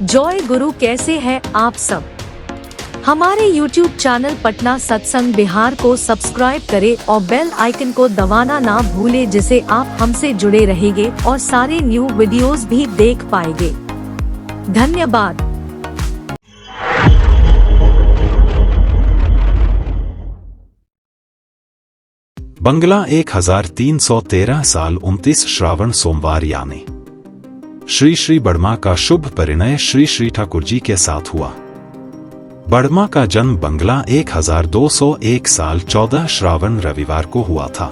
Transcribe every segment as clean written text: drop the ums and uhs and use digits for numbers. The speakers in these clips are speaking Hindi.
जय गुरु, कैसे हैं आप सब। हमारे YouTube चैनल पटना सत्संग बिहार को सब्सक्राइब करें और बेल आइकन को दबाना ना भूलें, जिससे आप हमसे जुड़े रहेंगे और सारे न्यू वीडियोस भी देख पाएंगे। धन्यवाद। बंगला 1313 साल 29 श्रावण सोमवार यानी श्री श्री बड़मा का शुभ परिणय श्री श्री ठाकुर जी के साथ हुआ। बड़मा का जन्म बंगला 1201 साल 14 श्रावण रविवार को हुआ था।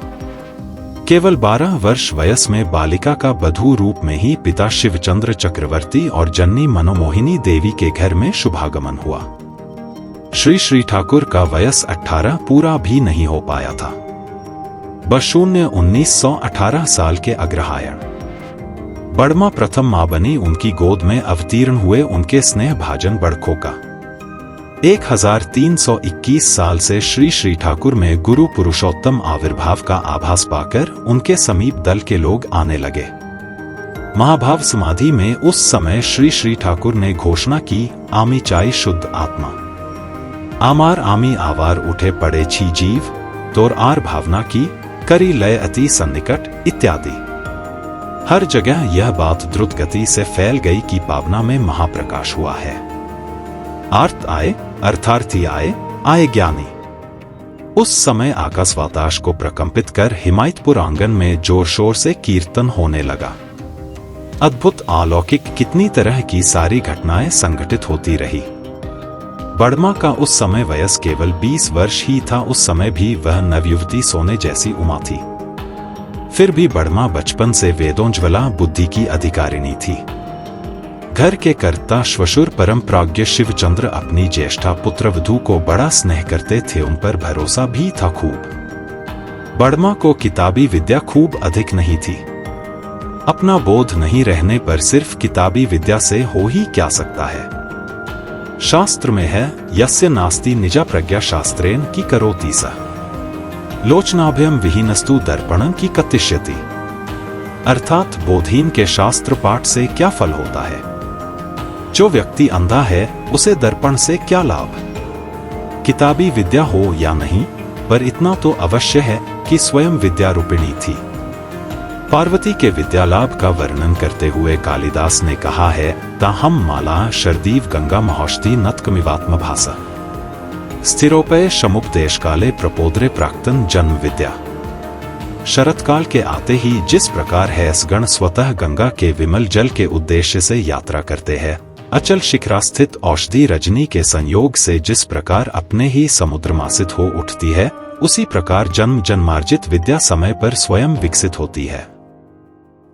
केवल 12 वर्ष वयस में बालिका का बधू रूप में ही पिता शिवचंद्र चक्रवर्ती और जननी मनोमोहिनी देवी के घर में शुभागमन हुआ। श्री श्री ठाकुर का वयस 18 पूरा भी नहीं हो पाया था। बशून्य 1918 साल के अग्रहायण बड़मा प्रथम मां बनी उनकी गोद में अवतीर्ण हुए उनके स्नेह भाजन बड़खोका। 1321 साल से श्री श्री ठाकुर में गुरु पुरुषोत्तम आविर्भाव का आभास पाकर उनके समीप दल के लोग आने लगे। महाभाव समाधि में उस समय श्री श्री ठाकुर ने घोषणा की, आमी चाई शुद्ध आत्मा, आमार आमी आवार उठे पड़े छी जीव, तोर आर भावना की करी लय अति सन्निकट इत्यादि। हर जगह यह बात द्रुत गति से फैल गई कि पावना में महाप्रकाश हुआ है। आर्त आए, अर्थार्थी आए, आए ज्ञानी। उस समय आकाश वाताश को प्रकंपित कर हिमायतपुर आंगन में जोर शोर से कीर्तन होने लगा। अद्भुत अलौकिक कितनी तरह की सारी घटनाएं संघटित होती रही। बड़मा का उस समय वयस केवल 20 वर्ष ही था। उस समय भी वह नवयुवती सोने जैसी उमा थी। फिर भी बड़मा बचपन से वेदोज्ज्वला बुद्धि की अधिकारिणी थी। घर के कर्ता श्वशुर परम प्राज्ञ शिवचंद्र अपनी ज्येष्ठा पुत्रवधू को बड़ा स्नेह करते थे, उन पर भरोसा भी था खूब। बड़मा को किताबी विद्या खूब अधिक नहीं थी। अपना बोध नहीं रहने पर सिर्फ किताबी विद्या से हो ही क्या सकता है। शास्त्र में है, यस्य नास्ति निजा प्रज्ञा शास्त्रेण की करोति सः लोचनाभ्यम विहीनस्तु दर्पणं की कतिष्यति। अर्थात बोधहीन के शास्त्र पाठ से क्या फल होता है। जो व्यक्ति अंधा है उसे दर्पण से क्या लाभ। किताबी विद्या हो या नहीं, पर इतना तो अवश्य है कि स्वयं विद्यारूपिणी थी। पार्वती के विद्यालाभ का वर्णन करते हुए कालिदास ने कहा है, ताहम माला शरदीव गंगा महौषधि नतकमिवात्म भासा स्थिरोपय समुपदेश काले प्रपोद्रे प्राक्तन जन्म विद्या। शरतकाल के आते ही जिस प्रकार हैसगण स्वतः गंगा के विमल जल के उद्देश्य से यात्रा करते हैं, अचल शिखरा स्थित औषधि रजनी के संयोग से जिस प्रकार अपने ही समुद्रमासित हो उठती है, उसी प्रकार जन्म जन्मार्जित विद्या समय पर स्वयं विकसित होती है।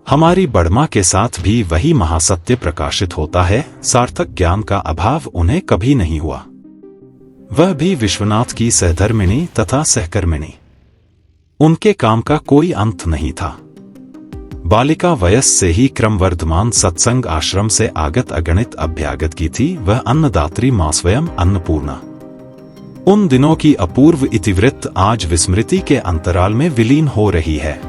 हमारी बड़मा के साथ भी वही महासत्य प्रकाशित होता है। सार्थक ज्ञान का अभाव उन्हें कभी नहीं हुआ। वह भी विश्वनाथ की सहधर्मिणी तथा सहकर्मिणी। उनके काम का कोई अंत नहीं था। बालिका वयस से ही क्रमवर्धमान सत्संग आश्रम से आगत अगणित अभ्यागत की थी। वह अन्नदात्री मां स्वयं अन्नपूर्णा। उन दिनों की अपूर्व इतिवृत्त आज विस्मृति के अंतराल में विलीन हो रही है।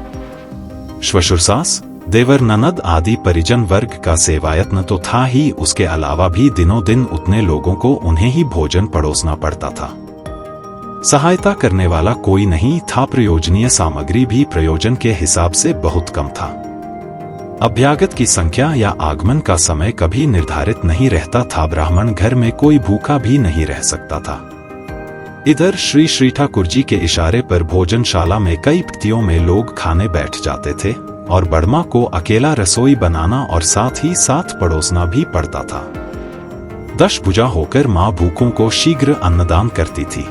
श्वशुर सास, देवर ननद आदि परिजन वर्ग का सेवायत्न तो था ही, उसके अलावा भी दिनों दिन उतने लोगों को उन्हें ही भोजन परोसना पड़ता था। सहायता करने वाला कोई नहीं था। प्रयोजनीय सामग्री भी प्रयोजन के हिसाब से बहुत कम था। अभ्यागत की संख्या या आगमन का समय कभी निर्धारित नहीं रहता था। ब्राह्मण घर में कोई भूखा भी नहीं रह सकता था। इधर श्री श्री ठाकुर जी के इशारे पर भोजनशाला में कई पंक्तियों में लोग खाने बैठ जाते थे और बड़मा को अकेला रसोई बनाना और साथ ही साथ पड़ोसना भी पड़ता था। 10 भुजा होकर मां भूखों को शीघ्र अन्नदान करती थी।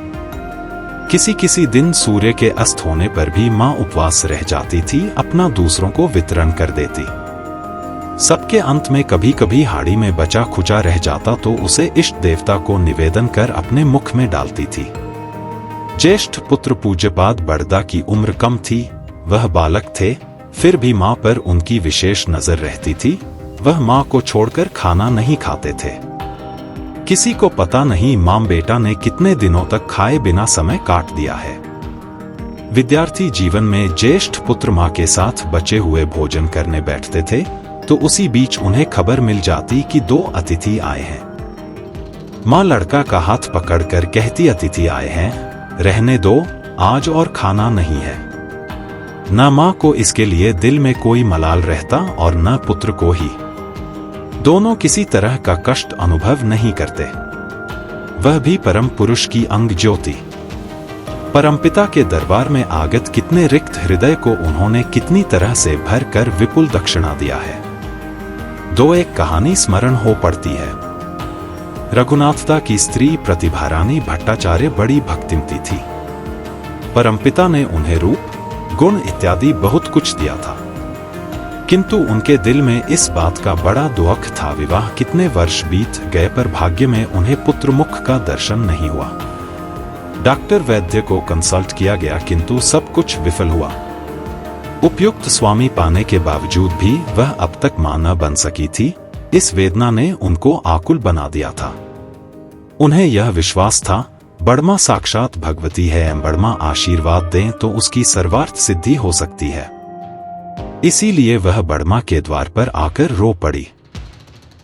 किसी किसी दिन सूर्य के अस्त होने पर भी मां उपवास रह जाती थी, अपना दूसरों को वितरण कर देती। सबके अंत में कभी कभी हाड़ी में बचा खुचा रह जाता तो उसे इष्ट देवता को निवेदन कर अपने मुख में डालती थी। ज्येष्ठ पुत्र पूज्यपाद बड़दा की उम्र कम थी, वह बालक थे, फिर भी मां पर उनकी विशेष नजर रहती थी। वह मां को छोड़कर खाना नहीं खाते थे। किसी को पता नहीं मां बेटा ने कितने दिनों तक खाए बिना समय काट दिया है। विद्यार्थी जीवन में ज्येष्ठ पुत्र मां के साथ बचे हुए भोजन करने बैठते थे। तो उसी बीच उन्हें खबर मिल जाती कि 2 अतिथि आए हैं। माँ लड़का का हाथ पकड़कर कहती, अतिथि आए हैं, रहने दो, आज और खाना नहीं है। न माँ को इसके लिए दिल में कोई मलाल रहता और न पुत्र को ही। दोनों किसी तरह का कष्ट अनुभव नहीं करते, वह भी परम पुरुष की अंग ज्योति। परमपिता के दरबार में आगत कितने रिक्त हृदय को उन्होंने कितनी तरह से भर कर विपुल दक्षिणा दिया है। 2 एक कहानी स्मरण हो पड़ती है। रघुनाथदा की स्त्री प्रतिभा रानी भट्टाचार्य बड़ी भक्तिमती थी। परमपिता ने उन्हें रूप, गुण इत्यादि बहुत कुछ दिया था, किंतु उनके दिल में इस बात का बड़ा दुख था। विवाह कितने वर्ष बीत गए पर भाग्य में उन्हें पुत्र मुख का दर्शन नहीं हुआ। डॉक्टर वैद्य को कंसल्ट किया गया, किंतु सब कुछ विफल हुआ। उपयुक्त स्वामी पाने के बावजूद भी वह अब तक मां न बन सकी थी। इस वेदना ने उनको आकुल बना दिया था। उन्हें यह विश्वास था, बड़मा साक्षात भगवती है, बड़मा आशीर्वाद दें तो उसकी सर्वार्थ सिद्धि हो सकती है। इसीलिए वह बड़मा के द्वार पर आकर रो पड़ी।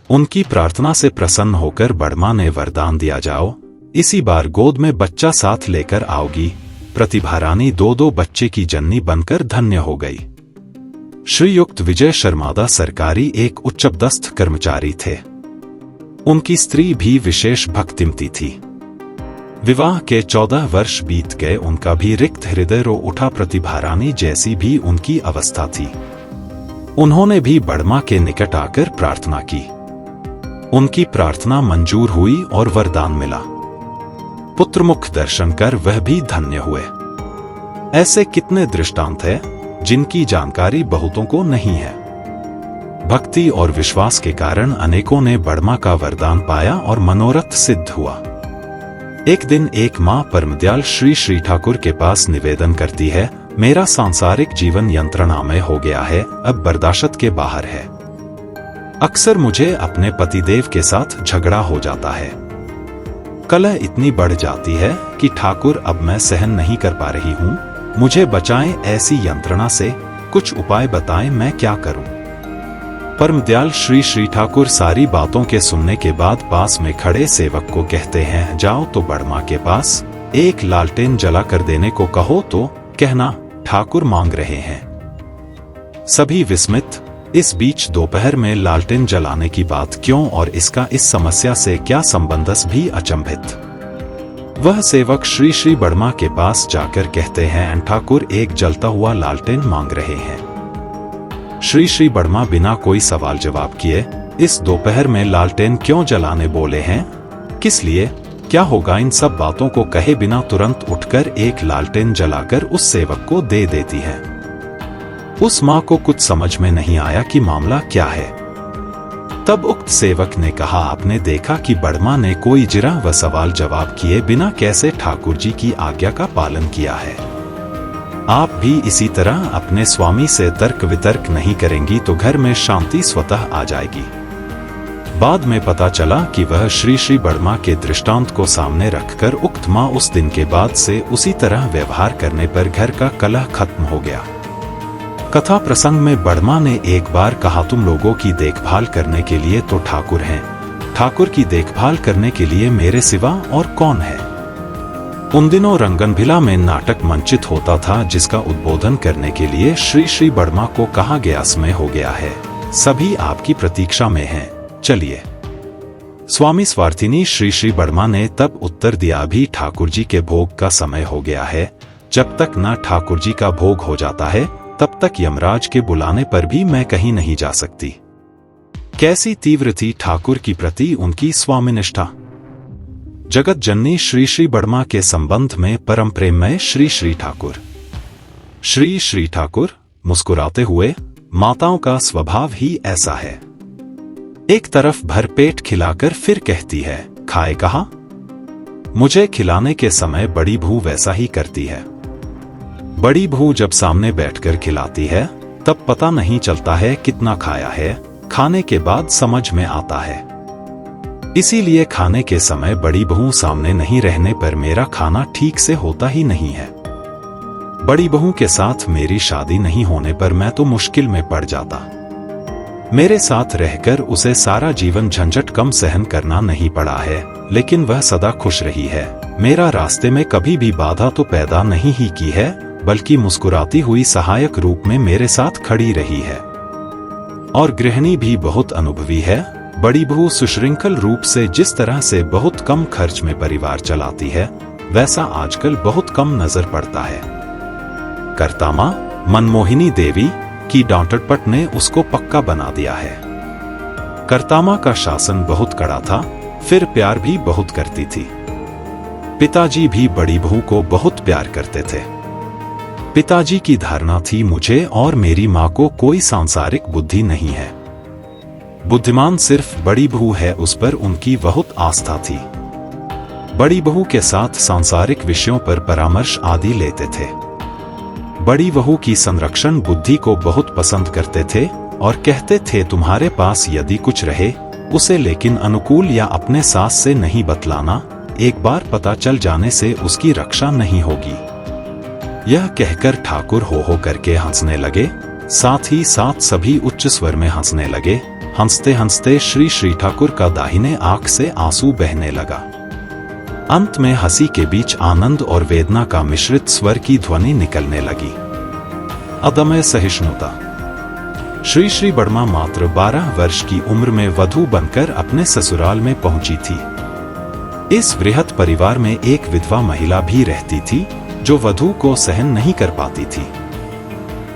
उनकी प्रार्थना से प्रसन्न होकर बड़मा ने वरदान दिया, जाओ इसी बार गोद में बच्चा साथ लेकर आओगी। प्रतिभा रानी 2 बच्चे की जननी बनकर धन्य हो गई। श्रीयुक्त विजय शर्मादा सरकारी एक उच्चपदस्थ कर्मचारी थे। उनकी स्त्री भी विशेष भक्तिमती थी। विवाह के 14 वर्ष बीत गए, उनका भी रिक्त हृदय रो उठा। प्रतिभा रानी जैसी भी उनकी अवस्था थी, उन्होंने भी बड़मा के निकट आकर प्रार्थना की। उनकी प्रार्थना मंजूर हुई और वरदान मिला। पुत्रमुख दर्शन कर वह भी धन्य हुए। ऐसे कितने दृष्टांत हैं जिनकी जानकारी बहुतों को नहीं है। भक्ति और विश्वास के कारण अनेकों ने बड़मा का वरदान पाया और मनोरथ सिद्ध हुआ। एक दिन एक मां परमदयाल श्री श्री ठाकुर के पास निवेदन करती है, मेरा सांसारिक जीवन यंत्रणामय हो गया है, अब बर्दाश्त के बाहर है। अक्सर मुझे अपने पतिदेव के साथ झगड़ा हो जाता है। कलह इतनी बढ़ जाती है कि ठाकुर अब मैं सहन नहीं कर पा रही हूँ, मुझे बचाएं ऐसी यंत्रणा से, कुछ उपाय बताएं, मैं क्या करूं। परमदयाल श्री श्री ठाकुर सारी बातों के सुनने के बाद पास में खड़े सेवक को कहते हैं, जाओ तो बड़मा के पास एक लालटेन जला कर देने को कहो, तो कहना ठाकुर मांग रहे हैं। सभी विस्मित। इस बीच दोपहर में लालटेन जलाने की बात क्यों और इसका इस समस्या से क्या संबंधस भी अचंभित। वह सेवक श्री श्री बड़मा के पास जाकर कहते हैं, ठाकुर एक जलता हुआ लालटेन मांग रहे हैं। श्री श्री बड़मा बिना कोई सवाल जवाब किए, इस दोपहर में लालटेन क्यों जलाने बोले हैं, किस लिए, क्या होगा, इन सब बातों को कहे बिना तुरंत उठकर एक लालटेन जलाकर उस सेवक को दे देती है। उस मां को कुछ समझ में नहीं आया कि मामला क्या है। तब उक्त सेवक ने कहा, आपने देखा कि बड़मा ने कोई जिरा व सवाल जवाब किए बिना कैसे ठाकुर जी की आज्ञा का पालन किया है। आप भी इसी तरह अपने स्वामी से तर्क वितर्क नहीं करेंगी तो घर में शांति स्वतः आ जाएगी। बाद में पता चला कि वह श्री श्री बड़मा के दृष्टांत को सामने रखकर उक्त मां उस दिन के बाद से उसी तरह व्यवहार करने पर घर का कलह खत्म हो गया। कथा प्रसंग में बड़मा ने एक बार कहा, तुम लोगों की देखभाल करने के लिए तो ठाकुर हैं, ठाकुर की देखभाल करने के लिए मेरे सिवा और कौन है। उन दिनों रंगनभिला में नाटक मंचित होता था, जिसका उद्बोधन करने के लिए श्री श्री बड़मा को कहा गया, समय हो गया है, सभी आपकी प्रतीक्षा में हैं, चलिए। स्वामी स्वार्थिनी श्री श्री बड़मा ने तब उत्तर दिया, अभी ठाकुर जी के भोग का समय हो गया है, जब तक न ठाकुर जी का भोग हो जाता है तब तक यमराज के बुलाने पर भी मैं कहीं नहीं जा सकती। कैसी तीव्र थी ठाकुर की प्रति उनकी स्वामिनिष्ठा। जगत जननी श्री श्री बड़मा के संबंध में परम प्रेममय श्री श्री ठाकुर। श्री श्री ठाकुर मुस्कुराते हुए, माताओं का स्वभाव ही ऐसा है। एक तरफ भरपेट खिलाकर फिर कहती है, खाए कहा। मुझे खिलाने के समय बड़ी भू वैसा ही करती है। बड़ी भू जब सामने बैठकर खिलाती है तब पता नहीं चलता है कितना खाया है, खाने के बाद समझ में आता है। इसीलिए खाने के समय बड़ी बहू सामने नहीं रहने पर मेरा खाना ठीक से होता ही नहीं है। बड़ी बहू के साथ मेरी शादी नहीं होने पर मैं तो मुश्किल में पड़ जाता। मेरे साथ रहकर उसे सारा जीवन झंझट कम सहन करना नहीं पड़ा है, लेकिन वह सदा खुश रही है। मेरा रास्ते में कभी भी बाधा तो पैदा नहीं ही की है, बल्कि मुस्कुराती हुई सहायक रूप में मेरे साथ खड़ी रही है। और गृहिणी भी बहुत अनुभवी है। बड़ी बहू सुश्रृंखल रूप से जिस तरह से बहुत कम खर्च में परिवार चलाती है, वैसा आजकल बहुत कम नजर पड़ता है। करतामा मनमोहिनी देवी की डांटपट ने उसको पक्का बना दिया है। करतामा का शासन बहुत कड़ा था, फिर प्यार भी बहुत करती थी। पिताजी भी बड़ी बहू को बहुत प्यार करते थे। पिताजी की धारणा थी मुझे और मेरी माँ को कोई सांसारिक बुद्धि नहीं है, बुद्धिमान सिर्फ बड़ी बहू है, उस पर उनकी बहुत आस्था थी। बड़ी बहू के साथ सांसारिक विषयों पर परामर्श आदि लेते थे। बड़ी बहू की संरक्षण बुद्धि को बहुत पसंद करते थे और कहते थे तुम्हारे पास यदि कुछ रहे उसे लेकिन अनुकूल या अपने सास से नहीं बतलाना, एक बार पता चल जाने से उसकी रक्षा नहीं होगी। यह कहकर ठाकुर हो करके हंसने लगे, साथ ही साथ सभी उच्च स्वर में हंसने लगे। हंसते हंसते श्री श्री ठाकुर का दाहिने आंख से आंसू बहने लगा। अंत में हंसी के बीच आनंद और वेदना का मिश्रित स्वर की ध्वनि निकलने लगी। अदम्य सहिष्णुता। श्री श्री बड़मा मात्र 12 वर्ष की उम्र में वधू बनकर अपने ससुराल में पहुंची थी। इस वृहत परिवार में एक विधवा महिला भी रहती थी जो वधू को सहन नहीं कर पाती थी।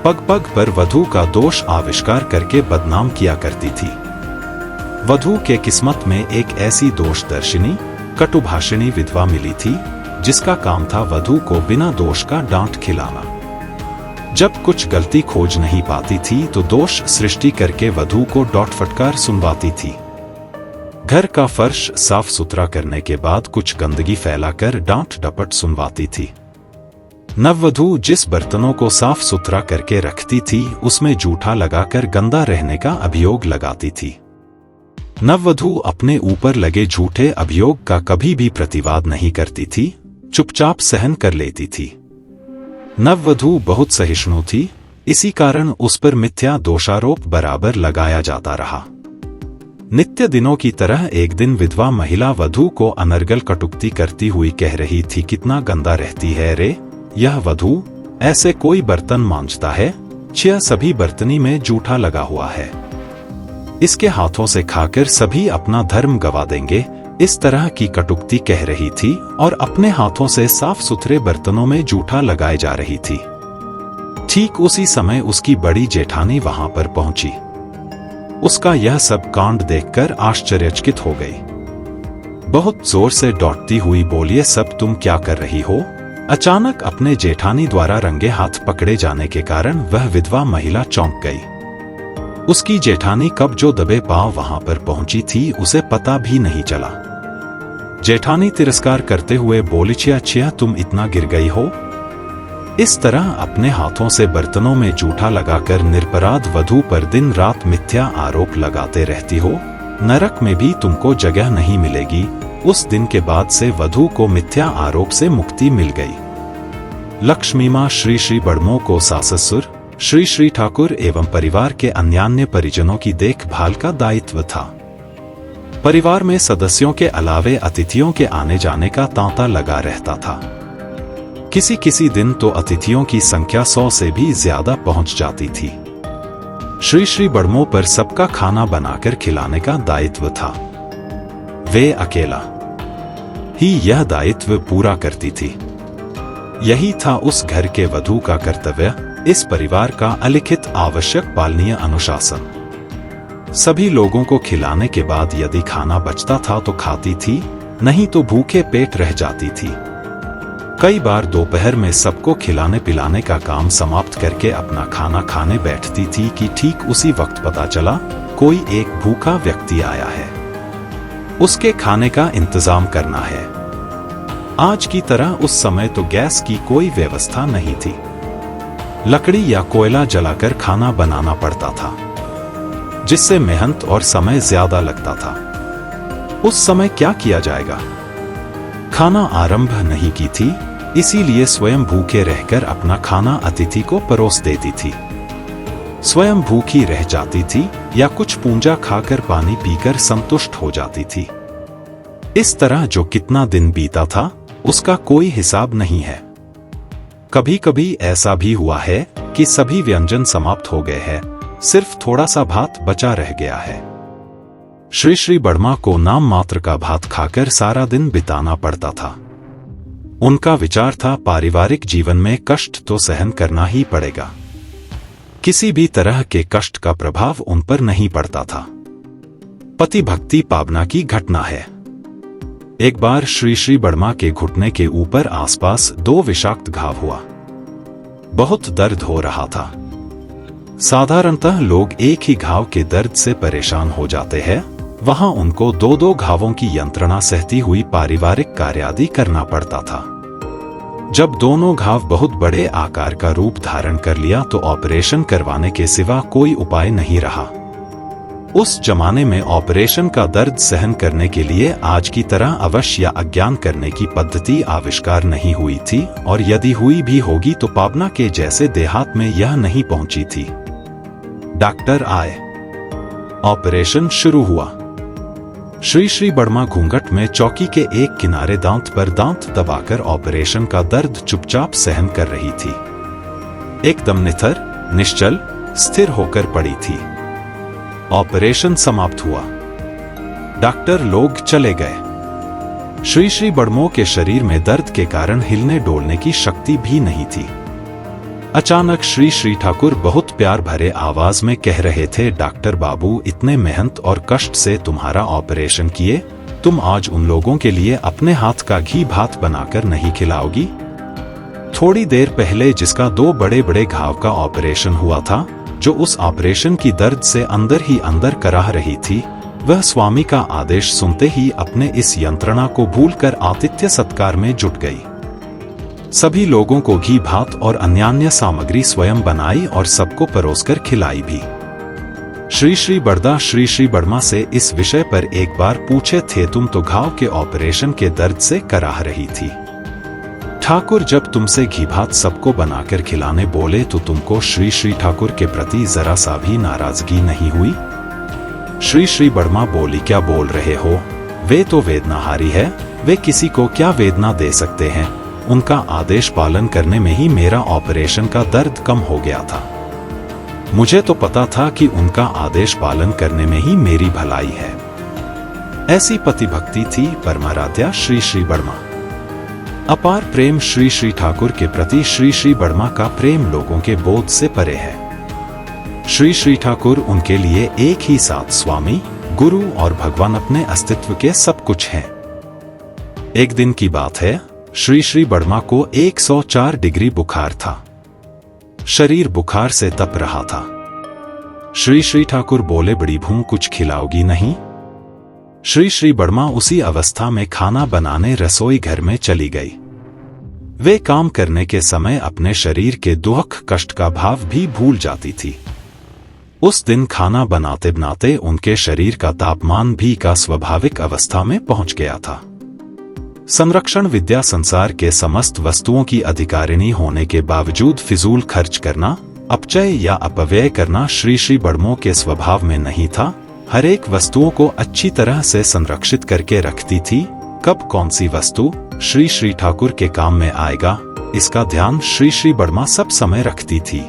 पग पग पर वधू का दोष आविष्कार करके बदनाम किया करती थी। वधू के किस्मत में एक ऐसी दोषदर्शिनी कटुभाषिणी विधवा मिली थी जिसका काम था वधू को बिना दोष का डांट खिलाना। जब कुछ गलती खोज नहीं पाती थी तो दोष सृष्टि करके वधू को डांट फटकार सुनवाती थी। घर का फर्श साफ सुथरा करने के बाद कुछ गंदगी फैलाकर डांट डपट सुनवाती थी। नववधू जिस बर्तनों को साफ सुथरा करके रखती थी उसमें जूठा लगाकर गंदा रहने का अभियोग लगाती थी। नववधू अपने ऊपर लगे झूठे अभियोग का कभी भी प्रतिवाद नहीं करती थी, चुपचाप सहन कर लेती थी। नववधू बहुत सहिष्णु थी, इसी कारण उस पर मिथ्या दोषारोप बराबर लगाया जाता रहा। नित्य दिनों की तरह एक दिन विधवा महिला वधू को अनर्गल कटुक्ति करती हुई कह रही थी, कितना गंदा रहती है रे यह वधू, ऐसे कोई बर्तन मांजता है, छिया सभी बर्तनी में जूठा लगा हुआ है, इसके हाथों से खाकर सभी अपना धर्म गवा देंगे। इस तरह की कटुक्ति कह रही थी और अपने हाथों से साफ सुथरे बर्तनों में जूठा लगाए जा रही थी। ठीक उसी समय उसकी बड़ी जेठानी वहां पर पहुंची। उसका यह सब कांड देखकर आश्चर्यचकित हो गई। बहुत जोर से डॉटती हुई बोली, सब तुम क्या कर रही हो? अचानक अपने जेठानी द्वारा रंगे हाथ पकड़े जाने के कारण वह विधवा महिला चौंक गई। उसकी जेठानी कब जो दबे पांव वहां पर पहुंची थी उसे पता भी नहीं चला। जेठानी तिरस्कार करते हुए बोली, छिया तुम इतना गिर गई हो? इस तरह अपने हाथों से बर्तनों में जूठा लगाकर निरपराध वधू पर दिन रात मिथ्या आरोप लगाते रहती हो, नरक में भी तुमको जगह नहीं मिलेगी। उस दिन के बाद से वधू को मिथ्या आरोप से मुक्ति मिल गई। लक्ष्मी मां श्री श्री बड़मो को सास-ससुर, श्री श्री ठाकुर एवं परिवार के अन्यान्य परिजनों की देखभाल का दायित्व था। परिवार में सदस्यों के अलावे अतिथियों के आने जाने का तांता लगा रहता था। किसी किसी दिन तो अतिथियों की संख्या 100 से भी ज्यादा पहुंच जाती थी। श्री श्री बड़मो पर सबका खाना बनाकर खिलाने का दायित्व था। वे अकेला ही यह दायित्व पूरा करती थी। यही था उस घर के वधू का कर्तव्य, इस परिवार का अलिखित आवश्यक पालनीय अनुशासन। सभी लोगों को खिलाने के बाद यदि खाना बचता था तो खाती थी, नहीं तो भूखे पेट रह जाती थी। कई बार दोपहर में सबको खिलाने पिलाने का काम समाप्त करके अपना खाना खाने बैठती थी कि ठीक उसी वक्त पता चला कोई एक भूखा व्यक्ति आया है, उसके खाने का इंतजाम करना है। आज की तरह उस समय तो गैस की कोई व्यवस्था नहीं थी। लकड़ी या कोयला जलाकर खाना बनाना पड़ता था, जिससे मेहनत और समय ज्यादा लगता था। उस समय क्या किया जाएगा? खाना आरंभ नहीं की थी, इसीलिए स्वयं भूखे रहकर अपना खाना अतिथि को परोस देती थी। स्वयं भूखी रह जाती थी या कुछ पूंजा खाकर पानी पीकर संतुष्ट हो जाती थी। इस तरह जो कितना दिन बीता था उसका कोई हिसाब नहीं है। कभी कभी ऐसा भी हुआ है कि सभी व्यंजन समाप्त हो गए हैं, सिर्फ थोड़ा सा भात बचा रह गया है। श्री श्री बर्मा को नाम मात्र का भात खाकर सारा दिन बिताना पड़ता था। उनका विचार था पारिवारिक जीवन में कष्ट तो सहन करना ही पड़ेगा। किसी भी तरह के कष्ट का प्रभाव उन पर नहीं पड़ता था। पति भक्ति पावना की घटना है। एक बार श्री श्री बर्मा के घुटने के ऊपर आसपास 2 विषाक्त घाव हुआ। बहुत दर्द हो रहा था। साधारणतः लोग एक ही घाव के दर्द से परेशान हो जाते हैं, वहां उनको 2-2 घावों की यंत्रणा सहती हुई पारिवारिक कार्य आदि करना पड़ता था। जब दोनों घाव बहुत बड़े आकार का रूप धारण कर लिया तो ऑपरेशन करवाने के सिवा कोई उपाय नहीं रहा। उस जमाने में ऑपरेशन का दर्द सहन करने के लिए आज की तरह अवश्य या अज्ञान करने की पद्धति आविष्कार नहीं हुई थी, और यदि हुई भी होगी तो पाबना के जैसे देहात में यह नहीं पहुंची थी। डॉक्टर आए, ऑपरेशन शुरू हुआ। श्री श्री बर्मा घूंघट में चौकी के एक किनारे दांत पर दांत दबाकर ऑपरेशन का दर्द चुपचाप सहन कर रही थी। एकदम निथर, निश्चल, स्थिर होकर पड़ी थी। ऑपरेशन समाप्त हुआ। डॉक्टर लोग चले गए। श्री श्री बर्मो के शरीर में दर्द के कारण हिलने डोलने की शक्ति भी नहीं थी। अचानक श्री श्री ठाकुर बहुत प्यार भरे आवाज में कह रहे थे, डॉक्टर बाबू, इतने मेहनत और कष्ट से तुम्हारा ऑपरेशन किए, तुम आज उन लोगों के लिए अपने हाथ का घी भात बनाकर नहीं खिलाओगी? थोड़ी देर पहले जिसका 2 बड़े बड़े घाव का ऑपरेशन हुआ था, जो उस ऑपरेशन की दर्द से अंदर ही अंदर कराह रही थी, वह स्वामी का आदेश सुनते ही अपने इस यंत्रणा को भूलकर आतिथ्य सत्कार में जुट गई। सभी लोगों को घी भात और अन्यान्य सामग्री स्वयं बनाई और सबको परोसकर खिलाई भी। श्री श्री बरदा श्री श्री बर्मा से इस विषय पर एक बार पूछे थे, तुम तो घाव के ऑपरेशन के दर्द से कराह रही थी। ठाकुर, जब तुमसे घी भात सबको बनाकर खिलाने बोले तो तुमको श्री श्री ठाकुर के प्रति जरा सा भी नाराजगी नहीं हुई? श्री श्री बर्मा बोली, क्या बोल रहे हो? वे तो वेदनाहारी है, वे किसी को क्या वेदना दे सकते हैं? उनका आदेश पालन करने में ही मेरा ऑपरेशन का दर्द कम हो गया था। मुझे तो पता था कि उनका आदेश पालन करने में ही मेरी भलाई है। ऐसी पति भक्ति थी परमाराध्या श्री श्री बर्मा। अपार प्रेम श्री श्री ठाकुर के प्रति श्री श्री बर्मा का प्रेम लोगों के बोध से परे है। श्री श्री ठाकुर उनके लिए एक ही साथ स्वामी, गुरु और भगवान अपने अस्तित्व के सब कुछ हैं। एक दिन की बात है, श्री श्री बर्मा को 104 डिग्री बुखार था। शरीर बुखार से तप रहा था। श्री श्री ठाकुर बोले, बड़ी भूख, कुछ खिलाओगी नहीं? श्री श्री बर्मा उसी अवस्था में खाना बनाने रसोई घर में चली गई। वे काम करने के समय अपने शरीर के दुख कष्ट का भाव भी भूल जाती थी। उस दिन खाना बनाते बनाते उनके शरीर का तापमान भी का स्वाभाविक अवस्था में पहुंच गया था। संरक्षण विद्या संसार के समस्त वस्तुओं की अधिकारिणी होने के बावजूद फिजूल खर्च करना, अपचय या अपव्यय करना श्री श्री बर्मो के स्वभाव में नहीं था। हर एक वस्तुओं को अच्छी तरह से संरक्षित करके रखती थी। कब कौन सी वस्तु श्री श्री ठाकुर के काम में आएगा, इसका ध्यान श्री श्री बर्मा सब समय रखती थी।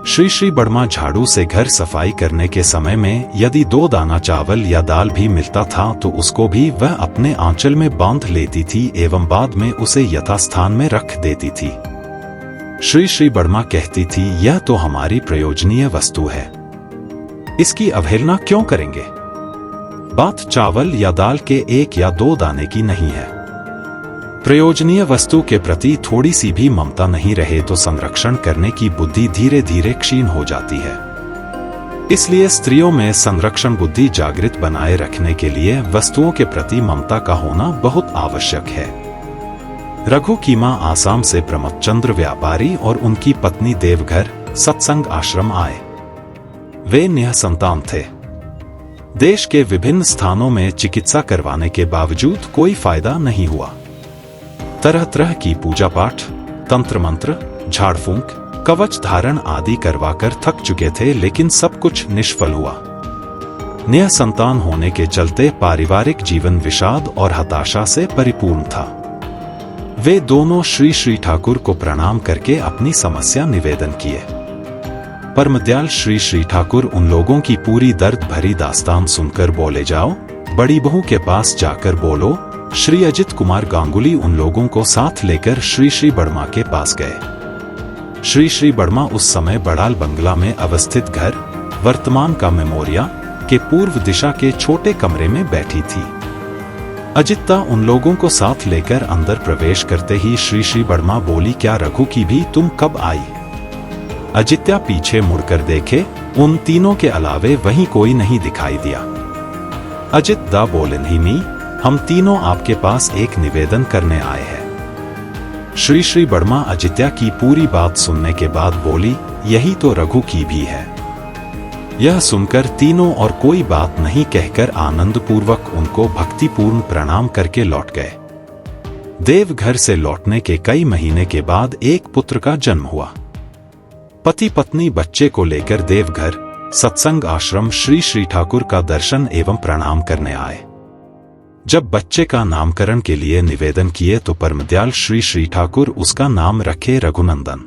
श्री श्री बर्मा झाड़ू से घर सफाई करने के समय में यदि 2 दाना चावल या दाल भी मिलता था तो उसको भी वह अपने आंचल में बांध लेती थी एवं बाद में उसे यथास्थान में रख देती थी। श्री श्री बर्मा कहती थी, यह तो हमारी प्रयोजनीय वस्तु है, इसकी अवहेलना क्यों करेंगे? बात चावल या दाल के 1 या 2 दाने की नहीं है। प्रयोजनीय वस्तु के प्रति थोड़ी सी भी ममता नहीं रहे तो संरक्षण करने की बुद्धि धीरे धीरे क्षीण हो जाती है। इसलिए स्त्रियों में संरक्षण बुद्धि जागृत बनाए रखने के लिए वस्तुओं के प्रति ममता का होना बहुत आवश्यक है। रघु की मां आसाम से प्रमोदचंद्र व्यापारी और उनकी पत्नी देवघर सत्संग आश्रम आए। वे निःसंतान थे। देश के विभिन्न स्थानों में चिकित्सा करवाने के बावजूद कोई फायदा नहीं हुआ। तरह तरह की पूजा पाठ, तंत्र मंत्र, झाड़ फूंक, कवच धारण आदि करवाकर थक चुके थे, लेकिन सब कुछ निष्फल हुआ। निसंतान होने के चलते पारिवारिक जीवन विषाद और हताशा से परिपूर्ण था। वे दोनों श्री श्री ठाकुर को प्रणाम करके अपनी समस्या निवेदन किए। परमदयाल श्री श्री ठाकुर उन लोगों की पूरी दर्द भरी दास्तान सुनकर बोले, जाओ बड़ी बहू के पास जाकर बोलो। श्री अजित कुमार गांगुली उन लोगों को साथ लेकर श्री श्री बर्मा के पास गए। श्री श्री बर्मा उस समय बड़ाल बंगला में अवस्थित घर, वर्तमान का मेमोरिया, के पूर्व दिशा के छोटे कमरे में बैठी थी। अजिता उन लोगों को साथ लेकर अंदर प्रवेश करते ही श्री श्री बर्मा बोली, क्या रघु की भी तुम कब आई? अजित्या पीछे मुड़कर देखे, उन तीनों के अलावे वहीं कोई नहीं दिखाई दिया। अजित दा बोले, नहीं मी, हम तीनों आपके पास एक निवेदन करने आए हैं। श्री श्री बर्मा अजित्या की पूरी बात सुनने के बाद बोली, यही तो रघु की भी है। यह सुनकर तीनों और कोई बात नहीं कहकर आनंदपूर्वक उनको भक्तिपूर्ण प्रणाम करके लौट गए। देवघर से लौटने के कई महीने के बाद एक पुत्र का जन्म हुआ। पति पत्नी बच्चे को लेकर देवघर सत्संग आश्रम श्री श्री ठाकुर का दर्शन एवं प्रणाम करने आए। जब बच्चे का नामकरण के लिए निवेदन किए तो परमदयाल श्री श्री ठाकुर उसका नाम रखे रघुनंदन।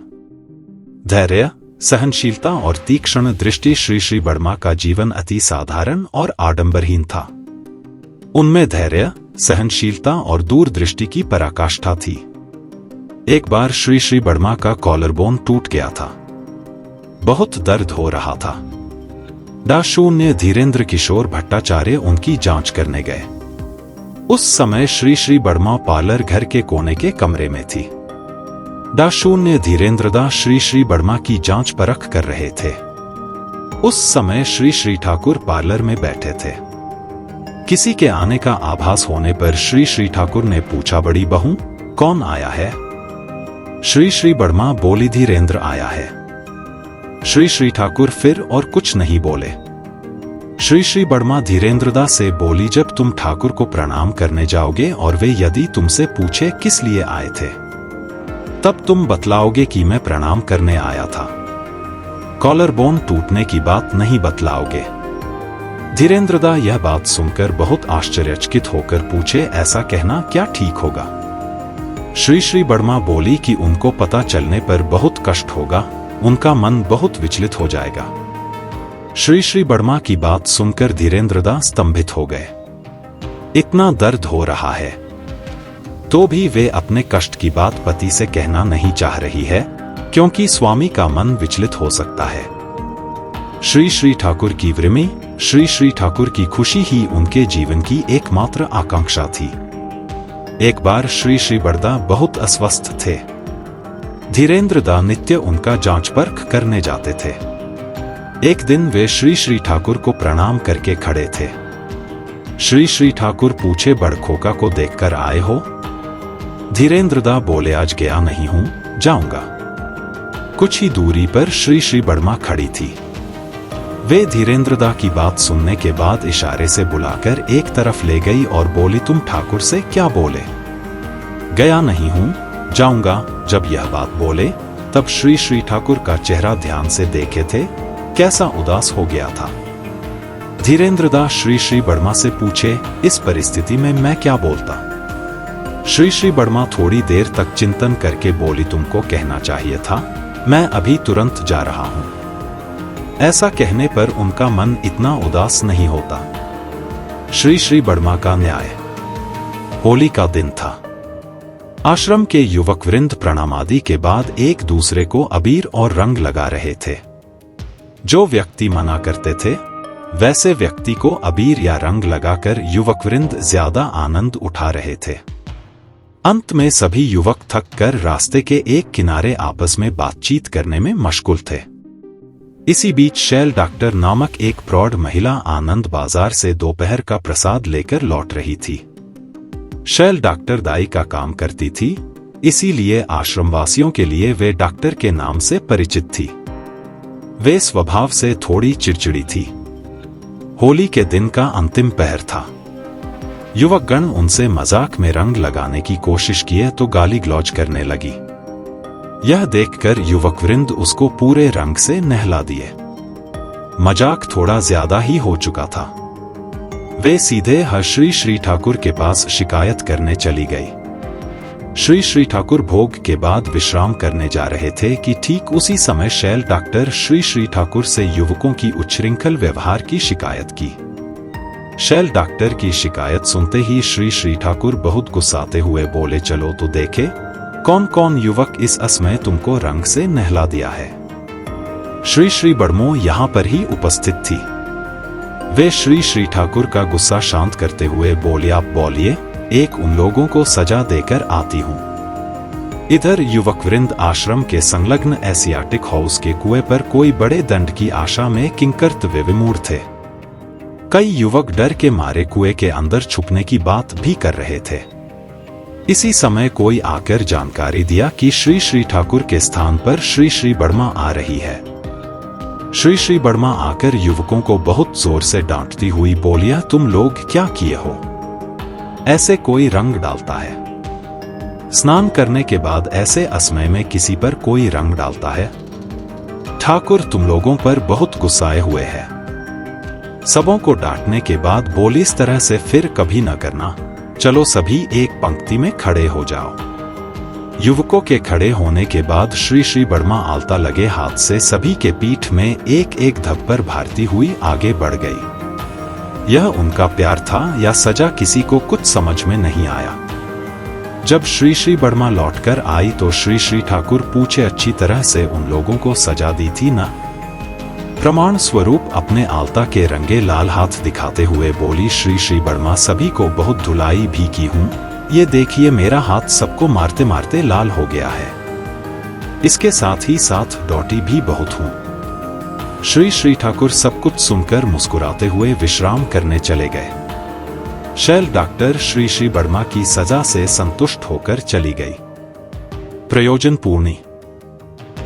धैर्य, सहनशीलता और तीक्ष्ण दृष्टि श्री श्री बर्मा का जीवन अति साधारण और आडंबरहीन था। उनमें धैर्य, सहनशीलता और दूरदृष्टि की पराकाष्ठा थी। एक बार श्री श्री बर्मा का कॉलर बोन टूट गया था। बहुत दर्द हो रहा था। डा. धीरेन्द्र किशोर भट्टाचार्य उनकी जांच करने गए। उस समय श्री श्री बर्मा पार्लर घर के कोने के कमरे में थी। डा. धीरेन्द्र श्री श्री बर्मा की जांच परख कर रहे थे। उस समय श्री श्री ठाकुर पार्लर में बैठे थे। किसी के आने का आभास होने पर श्री श्री ठाकुर ने पूछा, बड़ी बहू कौन आया है? श्री श्री बर्मा बोली, धीरेन्द्र आया है। श्री श्री ठाकुर फिर और कुछ नहीं बोले। श्री श्री बर्मा धीरेन्द्रदा से बोली, जब तुम ठाकुर को प्रणाम करने जाओगे और वे यदि तुमसे पूछे किस लिए आए थे, तब तुम बतलाओगे कि मैं प्रणाम करने आया था। कॉलर बोन टूटने की बात नहीं बतलाओगे। धीरेन्द्रदा यह बात सुनकर बहुत आश्चर्यचकित होकर पूछे, ऐसा कहना क्या ठीक होगा? श्री श्री बर्मा बोली कि उनको पता चलने पर बहुत कष्ट होगा, उनका मन बहुत विचलित हो जाएगा। श्री श्री बर्मा की बात सुनकर धीरेन्द्रदा स्तंभित हो गए। इतना दर्द हो रहा है तो भी वे अपने कष्ट की बात पति से कहना नहीं चाह रही है, क्योंकि स्वामी का मन विचलित हो सकता है। श्री श्री ठाकुर की वृमि, श्री श्री ठाकुर की खुशी ही उनके जीवन की एकमात्र आकांक्षा थी। एक बार श्री श्री बर्दा बहुत अस्वस्थ थे। धीरेन्द्रदा नित्य उनका जांच परख करने जाते थे। एक दिन वे श्री श्री ठाकुर को प्रणाम करके खड़े थे। श्री श्री ठाकुर पूछे, बड़खोका को देखकर आए हो? धीरेन्द्रदा बोले, आज गया नहीं हूं, जाऊंगा। कुछ ही दूरी पर श्री श्री बर्मा खड़ी थी। वे धीरेन्द्रदा की बात सुनने के बाद इशारे से बुलाकर एक तरफ ले गई और बोली, तुम ठाकुर से क्या बोले? गया नहीं हूं, जाऊंगा। जब यह बात बोले तब श्री श्री ठाकुर का चेहरा ध्यान से देखे थे, कैसा उदास हो गया था। धीरेन्द्रदा श्री श्री बर्मा से पूछे, इस परिस्थिति में मैं क्या बोलता? श्री श्री बर्मा थोड़ी देर तक चिंतन करके बोली, तुमको कहना चाहिए था, मैं अभी तुरंत जा रहा हूं। ऐसा कहने पर उनका मन इतना उदास नहीं होता। श्री श्री बर्मा का न्याय। होली का दिन था। आश्रम के युवक वृंद प्रणामादि के बाद एक दूसरे को अबीर और रंग लगा रहे थे। जो व्यक्ति मना करते थे, वैसे व्यक्ति को अबीर या रंग लगाकर युवक वृंद ज्यादा आनंद उठा रहे थे। अंत में सभी युवक थक कर रास्ते के एक किनारे आपस में बातचीत करने में मशगूल थे। इसी बीच शैल डॉक्टर नामक एक प्रौढ़ महिला आनंद बाजार से दोपहर का प्रसाद लेकर लौट रही थी। शैल डॉक्टर दाई का काम करती थी, इसीलिए आश्रमवासियों के लिए वे डॉक्टर के नाम से परिचित थी। वे स्वभाव से थोड़ी चिड़चिड़ी थी। होली के दिन का अंतिम पहर था। युवकगण उनसे मजाक में रंग लगाने की कोशिश किए तो गाली गलौज करने लगी। यह देखकर युवकवृंद उसको पूरे रंग से नहला दिए। मजाक थोड़ा ज्यादा ही हो चुका था। वे सीधे श्री श्री ठाकुर के पास शिकायत करने चली गई। श्री श्री ठाकुर भोग के बाद विश्राम करने जा रहे थे कि ठीक उसी समय शैल डॉक्टर श्री श्री ठाकुर से युवकों की उच्छृंखल व्यवहार की शिकायत की। शैल डॉक्टर की शिकायत सुनते ही श्री श्री ठाकुर बहुत गुस्साते हुए बोले, चलो तो देखे कौन कौन युवक इस असमय तुमको रंग से नहला दिया है। श्री श्री बड़मो यहाँ पर ही उपस्थित थी। वे श्री श्री ठाकुर का गुस्सा शांत करते हुए बोले, आप बोलिए, एक उन लोगों को सजा देकर आती हूँ। इधर युवकवृंद आश्रम के संलग्न एशियाटिक हाउस के कुएं पर कोई बड़े दंड की आशा में किंकर्तव्य विमूढ़ थे। कई युवक डर के मारे कुएं के अंदर छुपने की बात भी कर रहे थे। इसी समय कोई आकर जानकारी दिया कि श्री श्री ठाकुर के स्थान पर श्री श्री बड़मा आ रही है। श्री श्री बड़मा आकर युवकों को बहुत जोर से डांटती हुई बोलिया, तुम लोग क्या किए हो? ऐसे कोई रंग डालता है? स्नान करने के बाद ऐसे असमय में किसी पर कोई रंग डालता है? ठाकुर तुम लोगों पर बहुत गुस्साए हुए हैं। सबों को डांटने के बाद बोली, इस तरह से फिर कभी न करना। चलो सभी एक पंक्ति में खड़े हो जाओ। युवकों के खड़े होने के बाद श्री श्री बड़मा आलता लगे हाथ से सभी के पीठ में एक एक धब्बर भारती हुई आगे बढ़ गई। यह उनका प्यार था या सजा, किसी को कुछ समझ में नहीं आया। जब श्री श्री बड़मा लौटकर आई तो श्री श्री ठाकुर पूछे, अच्छी तरह से उन लोगों को सजा दी थी ना? प्रमाण स्वरूप अपने आलता के रंगे लाल हाथ दिखाते हुए बोली श्री श्री बड़मा, सभी को बहुत धुलाई भी की हूं। ये देखिए मेरा हाथ सबको मारते मारते लाल हो गया है। इसके साथ ही साथ डॉटी भी बहुत हूं। श्री श्री ठाकुर सब कुछ सुनकर मुस्कुराते हुए विश्राम करने चले गए। शैल डॉक्टर श्री श्री बड़मा की सजा से संतुष्ट होकर चली गई। प्रयोजन पूर्णी।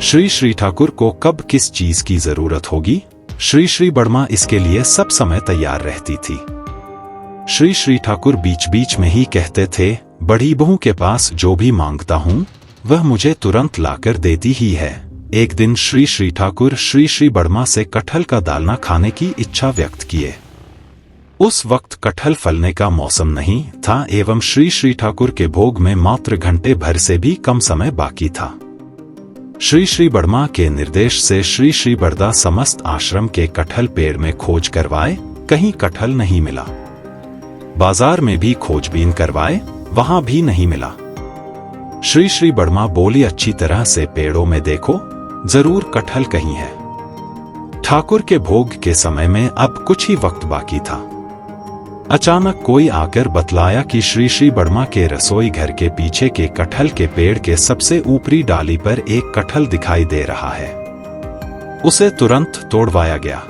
श्री श्री ठाकुर को कब किस चीज की जरूरत होगी, श्री श्री बड़मा इसके लिए सब समय तैयार रहती थी। श्री श्री ठाकुर बीच बीच में ही कहते थे, बड़ी बहू के पास जो भी मांगता हूं वह मुझे तुरंत लाकर देती ही है। एक दिन श्री श्री ठाकुर श्री श्री बड़मा से कटहल का दालना खाने की इच्छा व्यक्त किए। उस वक्त कटहल फलने का मौसम नहीं था एवं श्री श्री ठाकुर के भोग में मात्र घंटे भर से भी कम समय बाकी था। श्री श्री बड़मा के निर्देश से श्री श्री बड़दा समस्त आश्रम के कटहल पेड़ में खोज करवाए, कहीं कटहल नहीं मिला। बाजार में भी खोजबीन करवाए, वहां भी नहीं मिला। श्री श्री बड़मा बोली, अच्छी तरह से पेड़ों में देखो, जरूर कटहल कहीं है। ठाकुर के भोग के समय में अब कुछ ही वक्त बाकी था। अचानक कोई आकर बतलाया कि श्री श्री बड़मा के रसोई घर के पीछे के कटहल के पेड़ के सबसे ऊपरी डाली पर एक कटहल दिखाई दे रहा है। उसे तुरंत तोड़वाया गया।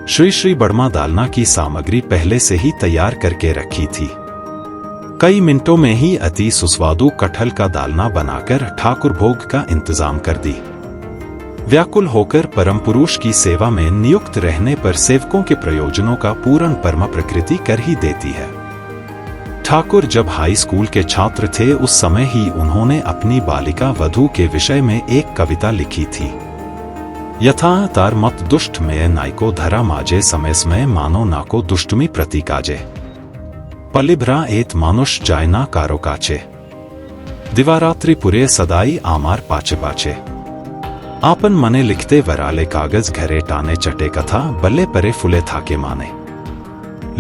श्री श्री बड़मा दालना की सामग्री पहले से ही तैयार करके रखी थी। कई मिनटों में ही अति सुस्वादु कटहल का दालना बनाकर ठाकुर भोग का इंतजाम कर दी। व्याकुल होकर परम पुरुष की सेवा में नियुक्त रहने पर सेवकों के प्रयोजनों का पूर्ण परम प्रकृति कर ही देती है। ठाकुर जब हाई स्कूल के छात्र थे उस समय ही उन्होंने अपनी बालिका वधू के विषय में एक कविता लिखी थी। यथा तार मत दुष्ट में नाइको धरा माजे समय समय मानो नाको दुष्टमी प्रतीकाजे पलिभ्रा एत मानुष जाय ना कारो काचे दिवारात्रि पुरे सदाई आमार पाचे पाचे आपन मने लिखते वराले कागज घरे टाने चटे कथा बल्ले परे फुले थाके माने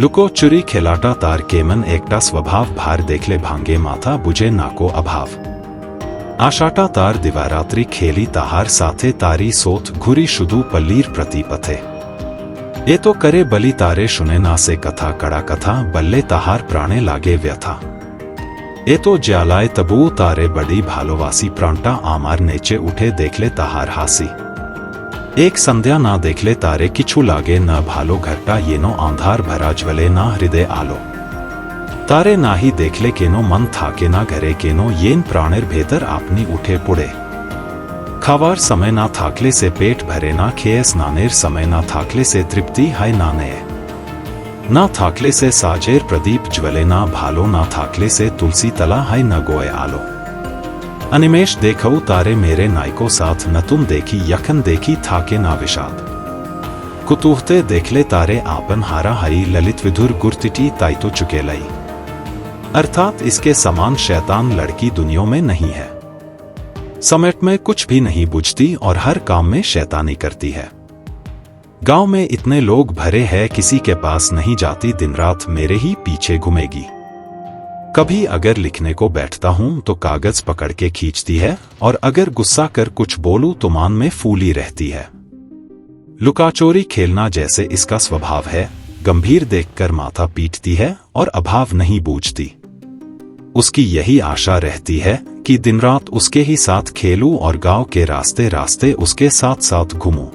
लुको चुरी खिलाटा तार केमन एकटा स्वभाव भार देखले भांगे माथा बुझे नाको अभाव आशाटा तार दिवारात्रि खेली ताहार साथे तारी सोथ घुरी शुदू पल्लीर प्रतिपथे ये तो करे बलि तारे सुने ना से कथा कड़ा कथा बल्ले ताहार प्राणे लागे व्यथा ये तो ज्यालाय तबू तारे बड़ी भालोवासी प्रांटा आमार नेचे उठे देखले ताहार हासी एक संध्या ना देखले तारे किछु लागे न भालो घरटा येनो आंधार भरा ज्वले ना हृदय आलो तारे ना ही देखले केनो मन थाके ना घरे केनो येन प्राणेर भेतर आपनी उठे पुड़े खावार समय ना थाकले से पेट भरे ना खेय स्नानेर समय ना थाकले से तृप्ति हाय नाने ना थाकले से साजेर प्रदीप ज्वले ना भालो ना थाकले से तुलसी तला हाय न गोए आलो अनिमेष देखऊ तारे मेरे नायको साथ न तुम देखी यखन देखी था के ना विषाद कुतूहते देखले तारे आपन हारा हई ललित विधुर गुरतिटी ताइतो चुके लई। अर्थात इसके समान शैतान लड़की दुनिया में नहीं है। समेट में कुछ भी नहीं बुझती और हर काम में शैतानी करती है। गांव में इतने लोग भरे हैं, किसी के पास नहीं जाती, दिन रात मेरे ही पीछे घूमेगी। कभी अगर लिखने को बैठता हूं तो कागज पकड़ के खींचती है और अगर गुस्सा कर कुछ बोलूं तो मान में फूली रहती है। लुकाचोरी खेलना जैसे इसका स्वभाव है, गंभीर देखकर माथा पीटती है और अभाव नहीं बूझती। उसकी यही आशा रहती है कि दिन रात उसके ही साथ खेलूं और गांव के रास्ते रास्ते उसके साथ साथ घूमूं।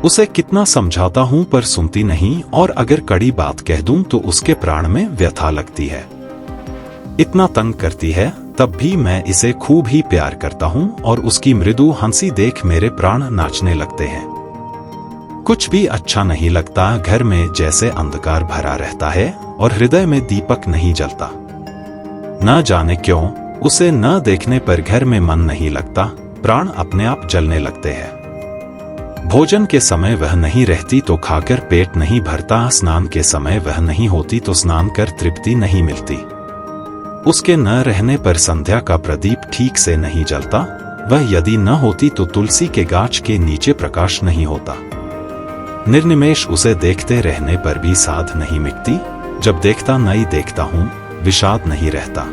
उसे कितना समझाता हूं पर सुनती नहीं, और अगर कड़ी बात कह दूं तो उसके प्राण में व्यथा लगती है। इतना तंग करती है तब भी मैं इसे खूब ही प्यार करता हूं और उसकी मृदु हंसी देख मेरे प्राण नाचने लगते हैं। कुछ भी अच्छा नहीं लगता, घर में जैसे अंधकार भरा रहता है और हृदय में दीपक नहीं जलता। न जाने क्यों उसे न देखने पर घर में मन नहीं लगता, प्राण अपने आप जलने लगते हैं। भोजन के समय वह नहीं रहती तो खाकर पेट नहीं भरता, स्नान के समय वह नहीं होती तो स्नान कर तृप्ति नहीं मिलती। उसके न रहने पर संध्या का प्रदीप ठीक से नहीं जलता, वह यदि न होती तो तुलसी के गाछ के नीचे प्रकाश नहीं होता। निर्निमेष उसे देखते रहने पर भी साध नहीं मिटती, जब देखता नहीं देखता हूं विषाद नहीं रहता।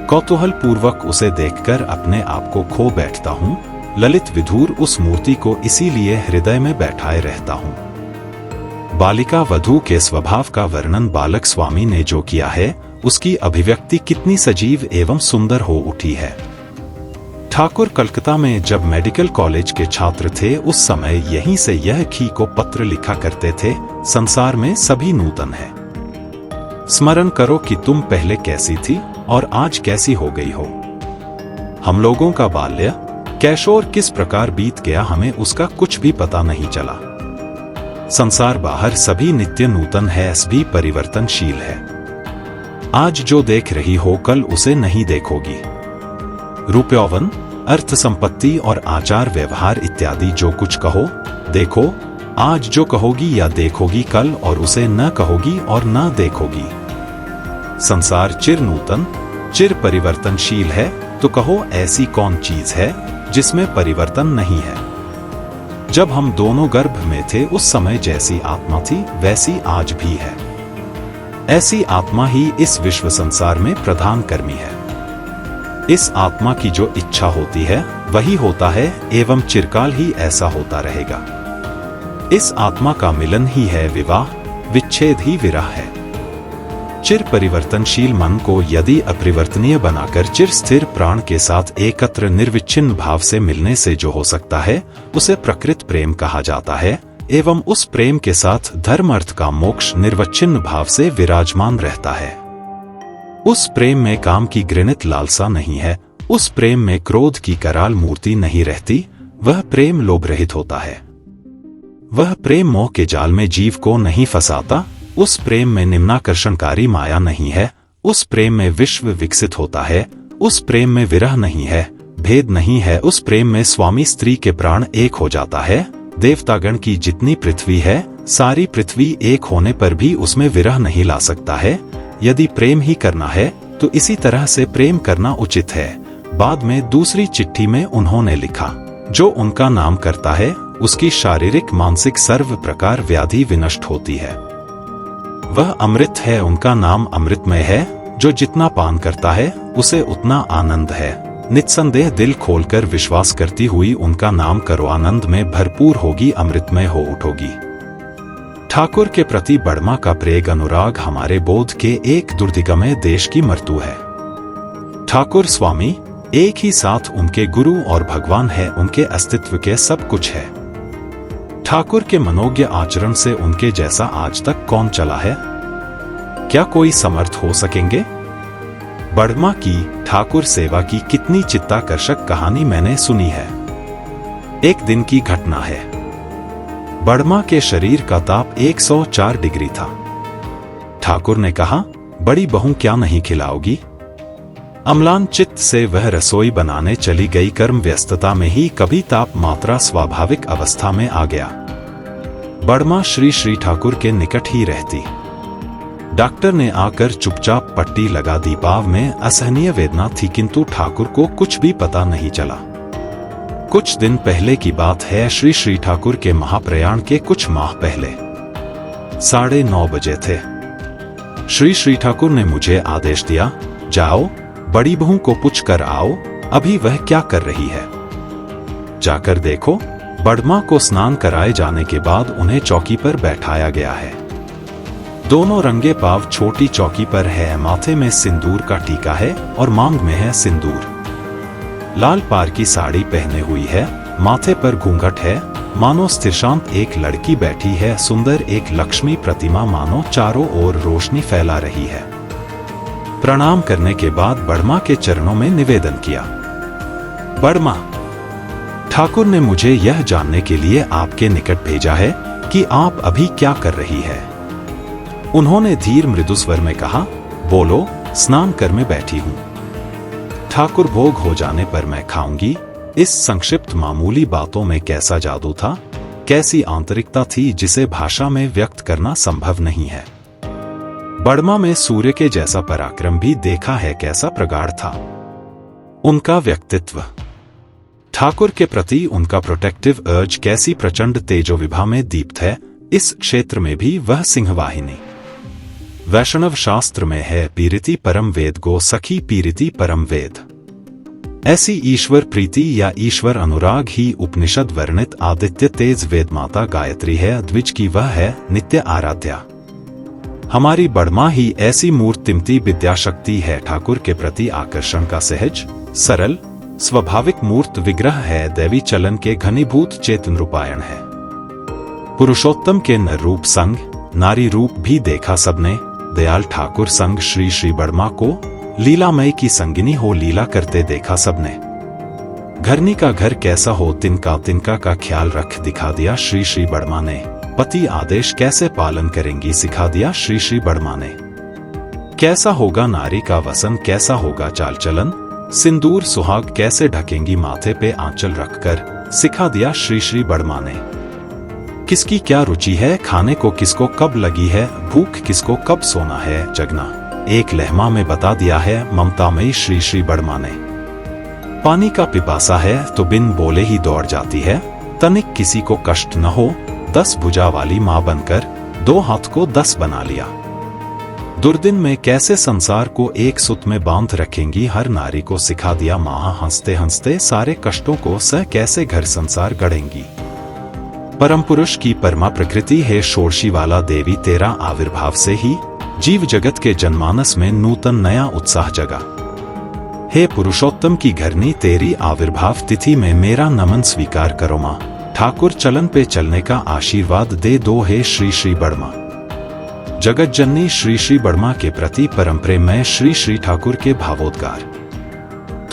कौतूहल पूर्वक उसे देखकर अपने आप को खो बैठता हूं, ललित विधुर उस मूर्ति को इसीलिए हृदय में बैठाए रहता हूं। बालिका वधू के स्वभाव का वर्णन बालक स्वामी ने जो किया है, उसकी अभिव्यक्ति कितनी सजीव एवं सुंदर हो उठी है। ठाकुर कलकत्ता में जब मेडिकल कॉलेज के छात्र थे उस समय यहीं से यह खी को पत्र लिखा करते थे, संसार में सभी नूतन है। स्मरण करो कि तुम पहले कैसी थी और आज कैसी हो गई हो। हम लोगों का बाल्य कैशोर किस प्रकार बीत गया हमें उसका कुछ भी पता नहीं चला। संसार बाहर सभी नित्य नूतन है, सभी परिवर्तनशील है। आज जो देख रही हो कल उसे नहीं देखोगी। रूप यौवन, अर्थ संपत्ति और आचार व्यवहार इत्यादि जो कुछ कहो देखो, आज जो कहोगी या देखोगी कल और उसे न कहोगी और न देखोगी। संसार चिर नूतन चिर परिवर्तनशील है, तो कहो ऐसी कौन चीज है जिसमें परिवर्तन नहीं है। जब हम दोनों गर्भ में थे उस समय जैसी आत्मा थी वैसी आज भी है। ऐसी आत्मा ही इस विश्व संसार में प्रधान कर्मी है। इस आत्मा की जो इच्छा होती है वही होता है एवं चिरकाल ही ऐसा होता रहेगा। इस आत्मा का मिलन ही है विवाह, विच्छेद ही विरह है। चिर परिवर्तनशील मन को यदि अपरिवर्तनीय बनाकर चिर स्थिर प्राण के साथ एकत्र निर्विच्छिन्न भाव से मिलने से जो हो सकता है उसे प्रकृत प्रेम कहा जाता है, एवं उस प्रेम के साथ धर्म अर्थ का मोक्ष निर्विच्छिन्न भाव से विराजमान रहता है। उस प्रेम में काम की घृणित लालसा नहीं है, उस प्रेम में क्रोध की कराल मूर्ति नहीं रहती, वह प्रेम लोभ रहित होता है। वह प्रेम मोह के जाल में जीव को नहीं फंसाता, उस प्रेम में निम्नाकर्षणकारी माया नहीं है, उस प्रेम में विश्व विकसित होता है, उस प्रेम में विरह नहीं है, भेद नहीं है, उस प्रेम में स्वामी स्त्री के प्राण एक हो जाता है। देवतागण की जितनी पृथ्वी है सारी पृथ्वी एक होने पर भी उसमें विरह नहीं ला सकता है। यदि प्रेम ही करना है तो इसी तरह से प्रेम करना उचित है। बाद में दूसरी चिट्ठी में उन्होंने लिखा, जो उनका नाम करता है उसकी शारीरिक मानसिक सर्व प्रकार व्याधि विनष्ट होती है। वह अमृत है, उनका नाम अमृतमय है, जो जितना पान करता है उसे उतना आनंद है। निस्संदेह दिल खोलकर विश्वास करती हुई उनका नाम करो, आनंद में भरपूर होगी, अमृतमय हो उठोगी। ठाकुर के प्रति बड़मा का प्रेग अनुराग हमारे बोध के एक दुर्दिगमय देश की मृत्यु है। ठाकुर स्वामी एक ही साथ उनके गुरु और भगवान है, उनके अस्तित्व के सब कुछ है। ठाकुर के मनोज्ञ आचरण से उनके जैसा आज तक कौन चला है? क्या कोई समर्थ हो सकेंगे? बड़मा की ठाकुर सेवा की कितनी चित्ताकर्षक कहानी मैंने सुनी है। एक दिन की घटना है। बड़मा के शरीर का ताप 104 डिग्री था। ठाकुर ने कहा, बड़ी बहू क्या नहीं खिलाओगी? अम्लान चित्त से वह रसोई बनाने चली गई। कर्म व्यस्तता में ही कभी तापमात्रा स्वाभाविक अवस्था में आ गया। बड़मा श्री ठाकुर के निकट ही रहती। डॉक्टर ने आकर चुपचाप पट्टी लगा दी। पाँव में असहनीय वेदना थी, किंतु ठाकुर को कुछ भी पता नहीं चला। कुछ दिन पहले की बात है। श्री ठाकुर के महाप्रयाण के कुछ माह पहले 9:30 बजे थे। श्री ठाकुर ने मुझे आदेश दिया, जाओ बड़ी बहू को पूछ कर आओ, अभी वह क्या कर रही है। जाकर देखो। बड़मा को स्नान कराए जाने के बाद उन्हें चौकी पर बैठाया गया है। दोनों रंगे पाव छोटी चौकी पर है। माथे में सिंदूर का टीका है और मांग में है सिंदूर। लाल पार की साड़ी पहने हुई है। माथे पर घूंघट है। मानो स्थिर शांत एक लड़की बैठी है। सुंदर एक लक्ष्मी प्रतिमा मानो चारों ओर रोशनी फैला रही है। प्रणाम करने के बाद बड़मा के चरणों में निवेदन किया। बड़मा, ठाकुर ने मुझे यह जानने के लिए आपके निकट भेजा है कि आप अभी क्या कर रही है। उन्होंने धीर मृदु स्वर में कहा, बोलो। स्नान कर में बैठी हूं। ठाकुर, भोग हो जाने पर मैं खाऊंगी। इस संक्षिप्त मामूली बातों में कैसा जादू था, कैसी आंतरिकता थी जिसे भाषा में व्यक्त करना संभव नहीं है। बड़मा में सूर्य के जैसा पराक्रम भी देखा है, कैसा प्रगाढ़ था उनका व्यक्तित्व। ठाकुर के प्रति उनका प्रोटेक्टिव अर्ज कैसी प्रचंड तेजोविभा में दीप्त है। इस क्षेत्र में भी वह सिंहवाहिनी। वैष्णव शास्त्र में है, पीरिति परम वेद गो सखी पीरिति परम वेद। ऐसी ईश्वर प्रीति या ईश्वर अनुराग ही उपनिषद वर्णित आदित्य तेज वेद माता गायत्री है। द्विज की वह है नित्य आराध्या। हमारी बड़मा ही ऐसी मूर्तिमती विद्याशक्ति है। ठाकुर के प्रति आकर्षण का सहज सरल स्वाभाविक मूर्त विग्रह है। दैवी चलन के घनीभूत चेतन रूपायण है। पुरुषोत्तम के नर रूप संग नारी रूप भी देखा सबने। दयाल ठाकुर संग श्री बड़मा को लीलामय की संगिनी हो लीला करते देखा सबने। घरनी का घर कैसा हो तिनका का ख्याल रख दिखा दिया श्री बड़मा ने। पति आदेश कैसे पालन करेंगी सिखा दिया श्री बड़मा ने। कैसा होगा नारी का वसन, कैसा होगा चाल चलन। सिंदूर सुहाग कैसे ढकेंगी माथे पे आंचल रखकर सिखा दिया श्री बड़मा ने। किसकी क्या रुचि है, खाने को किसको कब लगी है, भूख किसको कब सोना है जगना, एक लहमा में बता दिया है ममतामयी श्री बड़मा ने। पानी का पिपासा है तो बिन बोले ही दौड़ जाती है। तनिक किसी को कष्ट न हो, 10 भुजा वाली मां बनकर 2 हाथ को 10 बना लिया। दुर्दिन में कैसे संसार को एक सुत में बांध रखेंगी हर नारी को सिखा दिया मां। हंसते हंसते सारे कष्टों को सह कैसे घर संसार गढ़ेंगी। परम पुरुष की परमा प्रकृति है षोडशी वाला देवी। तेरा आविर्भाव से ही जीव जगत के जनमानस में नूतन नया उत्साह जगा। हे पुरुषोत्तम की घरनी, तेरी आविर्भाव तिथि में मेरा नमन स्वीकार करो मां। ठाकुर चलन पे चलने का आशीर्वाद दे दो हे श्री बड़मा। जगत जननी श्री बड़मा के प्रति परम प्रेममय श्री ठाकुर के भावोद्गार।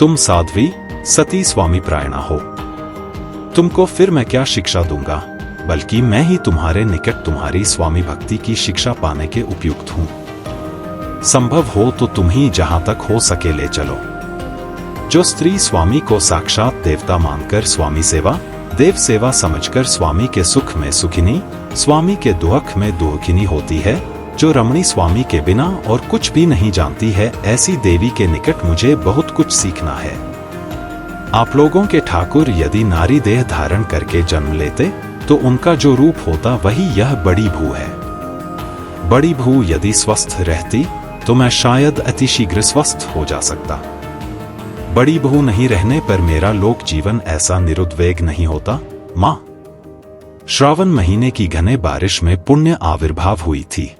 तुम साध्वी सती स्वामी प्रायणा हो। तुमको फिर मैं क्या शिक्षा दूंगा, बल्कि मैं ही तुम्हारे निकट तुम्हारी स्वामी भक्ति की शिक्षा पाने के उपयुक्त हूं। संभव हो तो तुम ही जहां तक हो सके ले चलो। जो स्त्री स्वामी को साक्षात देवता मानकर स्वामी सेवा देव सेवा समझकर स्वामी के सुख में सुखिनी स्वामी के दुख में दुखिनी होती है, जो रमणी स्वामी के बिना और कुछ भी नहीं जानती है, ऐसी देवी के निकट मुझे बहुत कुछ सीखना है। आप लोगों के ठाकुर यदि नारी देह धारण करके जन्म लेते तो उनका जो रूप होता वही यह बड़ी भू है। बड़ी भू यदि स्वस्थ रहती तो मैं शायद अतिशीघ्र स्वस्थ हो जा सकता। बड़ी बहू नहीं रहने पर मेरा लोक जीवन ऐसा निरुद्वेग नहीं होता। मां, श्रावण महीने की घने बारिश में पुण्य आविर्भाव हुई थी।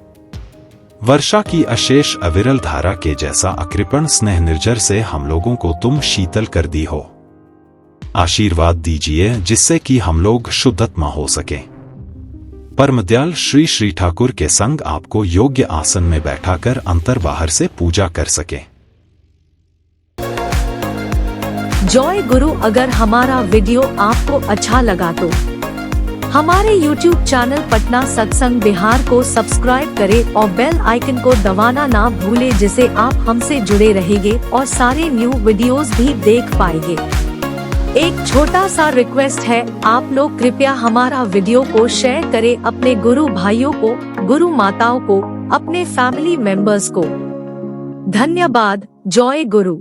वर्षा की अशेष अविरल धारा के जैसा अकृपण स्नेह निर्जर से हम लोगों को तुम शीतल कर दी हो। आशीर्वाद दीजिए जिससे कि हम लोग शुद्धात्मा हो सके। परमदयाल श्री ठाकुर के संग आपको योग्य आसन में बैठाकर अंतर बाहर से पूजा कर सके। जय गुरु। अगर हमारा वीडियो आपको अच्छा लगा तो हमारे YouTube चैनल पटना सत्संग बिहार को सब्सक्राइब करें और बेल आइकन को दबाना ना भूले, जिससे आप हमसे जुड़े रहेंगे और सारे न्यू वीडियोस भी देख पाएंगे। एक छोटा सा रिक्वेस्ट है, आप लोग कृपया हमारा वीडियो को शेयर करें अपने गुरु भाइयों को, गुरु माताओं को, अपने फैमिली मेंबर्स को। धन्यवाद। जय गुरु।